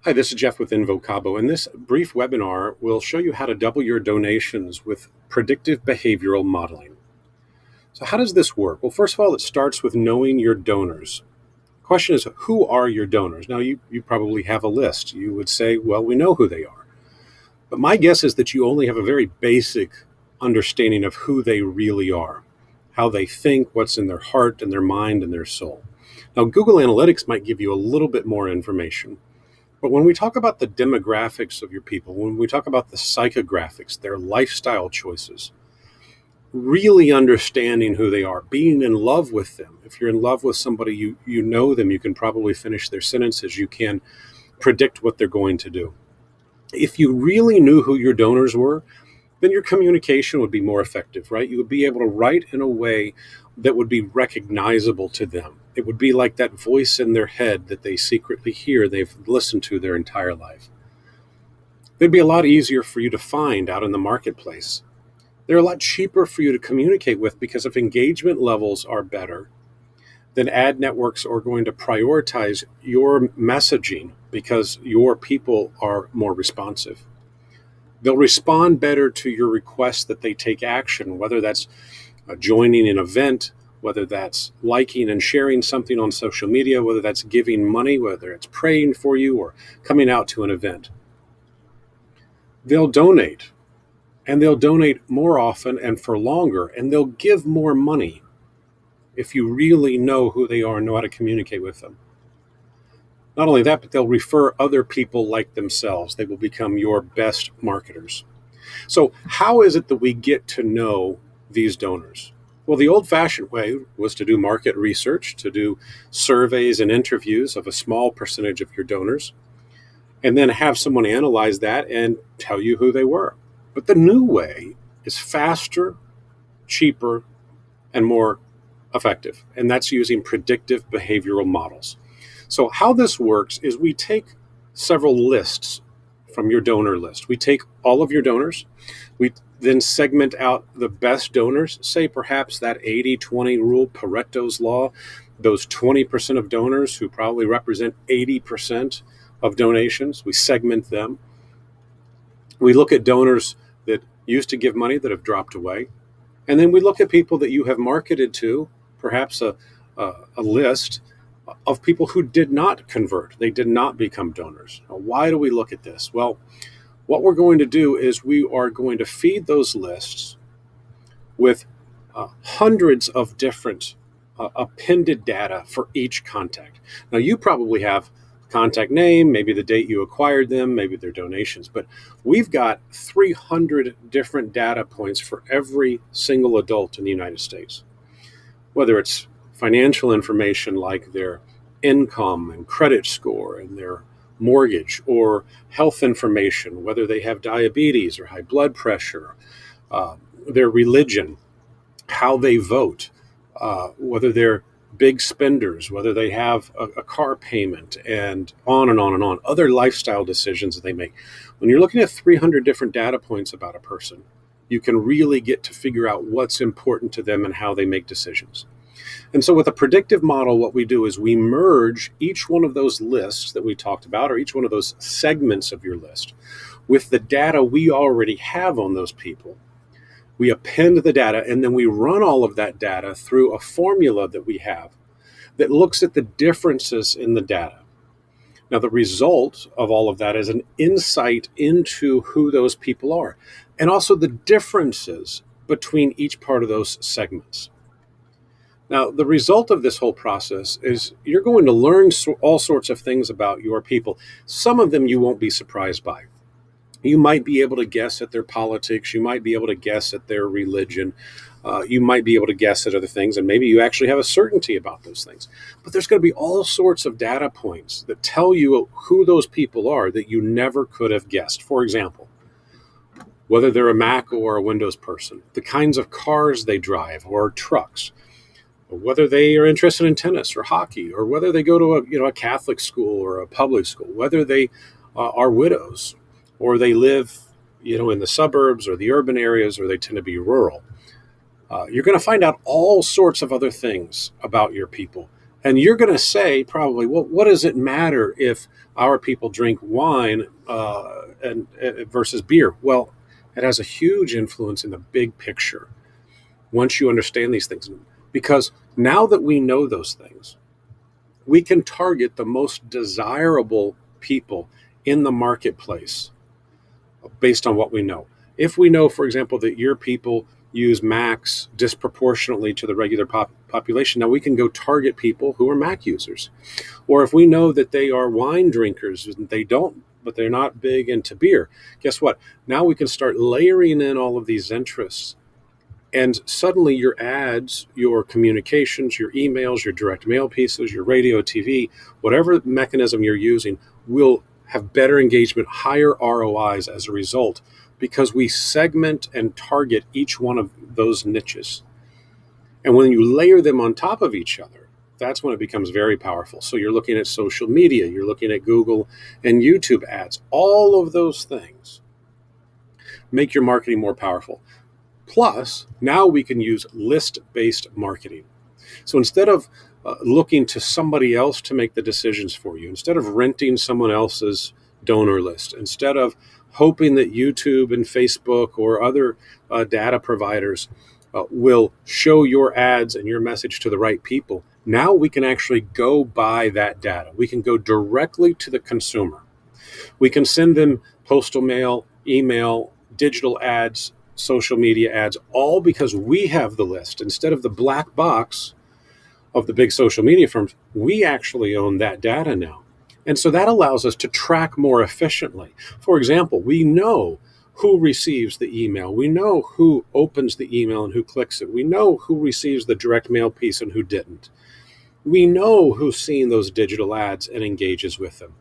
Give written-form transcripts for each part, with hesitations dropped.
Hi, this is Jeff with InvoCabo, and this brief webinar will show you how to double your donations with predictive behavioral modeling. So, how does this work? Well, first of all, it starts with knowing your donors. The question is, who are your donors? Now, you probably have a list. You would say, well, we know who they are. But my guess is that you only have a very basic understanding of who they really are, how they think, what's in their heart and their mind and their soul. Now, Google Analytics might give you a little bit more information. But when we talk about the demographics of your people, when we talk about the psychographics, their lifestyle choices, really understanding who they are, being in love with them. If you're in love with somebody, you know them, you can probably finish their sentences, you can predict what they're going to do. If you really knew who your donors were, then your communication would be more effective, right? You would be able to write in a way that would be recognizable to them. It would be like that voice in their head that they secretly hear, they've listened to their entire life. They'd be a lot easier for you to find out in the marketplace. They're a lot cheaper for you to communicate with because if engagement levels are better, then ad networks are going to prioritize your messaging because your people are more responsive. They'll respond better to your request that they take action, whether that's joining an event, whether that's liking and sharing something on social media, whether that's giving money, whether it's praying for you or coming out to an event. They'll donate, and they'll donate more often and for longer, and they'll give more money if you really know who they are and know how to communicate with them. Not only that, but they'll refer other people like themselves. They will become your best marketers. So, how is it that we get to know these donors? Well, the old fashioned way was to do market research, to do surveys and interviews of a small percentage of your donors, and then have someone analyze that and tell you who they were. But the new way is faster, cheaper, and more effective, and that's using predictive behavioral models. So, how this works is we take several lists from your donor list. We take all of your donors, we then segment out the best donors, say perhaps that 80-20 rule, Pareto's law, those 20% of donors who probably represent 80% of donations. We segment them. We look at donors that used to give money that have dropped away. And then we look at people that you have marketed to, perhaps a list of people who did not convert. They did not become donors. Now, why do we look at this? Well, what we're going to do is we are going to feed those lists with hundreds of different appended data for each contact. Now, you probably have contact name, maybe the date you acquired them, maybe their donations, but we've got 300 different data points for every single adult in the United States, whether it's financial information like their income and credit score and their mortgage, or health information, whether they have diabetes or high blood pressure, their religion, how they vote, whether they're big spenders, whether they have a car payment, and on and on and on, other lifestyle decisions that they make. When you're looking at 300 different data points about a person, you can really get to figure out what's important to them and how they make decisions. And so with a predictive model, what we do is we merge each one of those lists that we talked about, or each one of those segments of your list, with the data we already have on those people. We append the data, and then we run all of that data through a formula that we have that looks at the differences in the data. Now, the result of all of that is an insight into who those people are, and also the differences between each part of those segments. Now, the result of this whole process is you're going to learn all sorts of things about your people. Some of them you won't be surprised by. You might be able to guess at their politics. You might be able to guess at their religion. You might be able to guess at other things, and maybe you actually have a certainty about those things. But there's going to be all sorts of data points that tell you who those people are that you never could have guessed. For example, whether they're a Mac or a Windows person, the kinds of cars they drive or trucks, whether they are interested in tennis or hockey, or whether they go to a Catholic school or a public school, whether they are widows, or they live in the suburbs or the urban areas, or they tend to be rural. You're going to find out all sorts of other things about your people And you're going to say probably, well, what does it matter if our people drink wine and versus beer? Well, it has a huge influence in the big picture once you understand these things. Because now that we know those things, we can target the most desirable people in the marketplace based on what we know. If we know, for example, that your people use Macs disproportionately to the regular population, now we can go target people who are Mac users. Or if we know that they are wine drinkers and they don't, but they're not big into beer, guess what? Now we can start layering in all of these interests. And suddenly your ads, your communications, your emails, your direct mail pieces, your radio, TV, whatever mechanism you're using will have better engagement, higher ROIs as a result, because we segment and target each one of those niches. And when you layer them on top of each other, that's when it becomes very powerful. So you're looking at social media, you're looking at Google and YouTube ads. All of those things make your marketing more powerful. Plus, now we can use list-based marketing. So instead of looking to somebody else to make the decisions for you, instead of renting someone else's donor list, instead of hoping that YouTube and Facebook or other data providers will show your ads and your message to the right people, now we can actually go buy that data. We can go directly to the consumer. We can send them postal mail, email, digital ads, social media ads, all because we have the list. Instead of the black box of the big social media firms, we actually own that data now. And so that allows us to track more efficiently. For example, we know who receives the email. We know who opens the email and who clicks it. We know who receives the direct mail piece and who didn't. We know who's seen those digital ads and engages with them.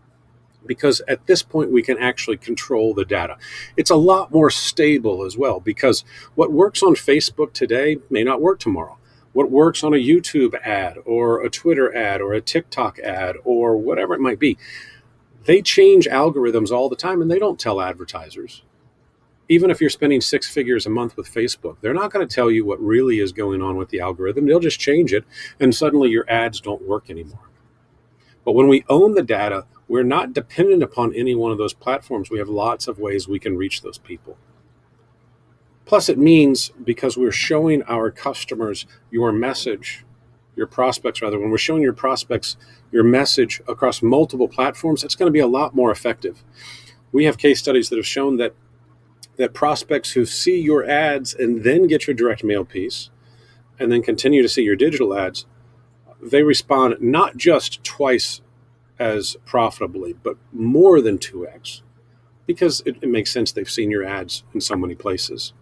Because at this point, we can actually control the data. It's a lot more stable as well, because what works on Facebook today may not work tomorrow. What works on a YouTube ad or a Twitter ad or a TikTok ad or whatever it might be, they change algorithms all the time and they don't tell advertisers. Even if you're spending 6 figures a month with Facebook, they're not going to tell you what really is going on with the algorithm. They'll just change it and suddenly your ads don't work anymore. But when we own the data, we're not dependent upon any one of those platforms. We have lots of ways we can reach those people. Plus, it means because we're showing our customers your message, your prospects rather, when we're showing your prospects your message across multiple platforms, it's going to be a lot more effective. We have case studies that have shown that prospects who see your ads and then get your direct mail piece and then continue to see your digital ads, they respond not just twice as profitably, but more than 2x, because it makes sense. They've seen your ads in so many places.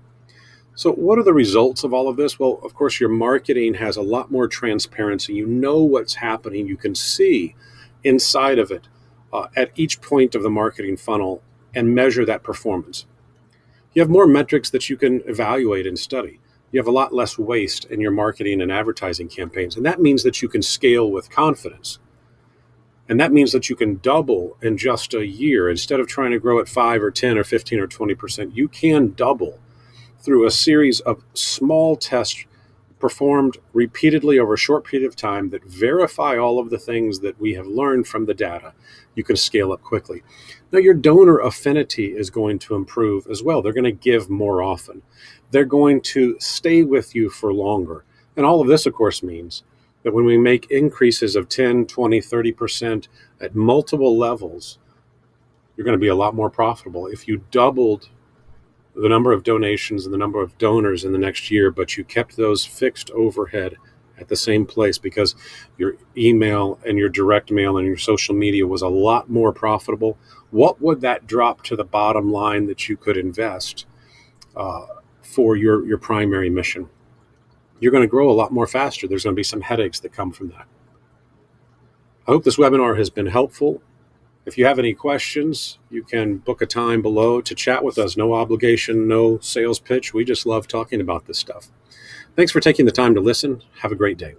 So what are the results of all of this? Well, of course, your marketing has a lot more transparency. You know what's happening. You can see inside of it at each point of the marketing funnel and measure that performance. You have more metrics that you can evaluate and study. You have a lot less waste in your marketing and advertising campaigns. And that means that you can scale with confidence. And that means that you can double in just a year. Instead of trying to grow at 5 or 10 or 15 or 20%, you can double through a series of small tests performed repeatedly over a short period of time that verify all of the things that we have learned from the data. You can scale up quickly. Now, your donor affinity is going to improve as well. They're going to give more often. They're going to stay with you for longer. And all of this, of course, means that when we make increases of 10, 20, 30% at multiple levels, you're going to be a lot more profitable. If you doubled the number of donations and the number of donors in the next year, but you kept those fixed overhead at the same place because your email and your direct mail and your social media was a lot more profitable, what would that drop to the bottom line that you could invest for your primary mission? You're going to grow a lot more faster. There's going to be some headaches that come from that. I hope this webinar has been helpful. If you have any questions, you can book a time below to chat with us. No obligation, no sales pitch. We just love talking about this stuff. Thanks for taking the time to listen. Have a great day.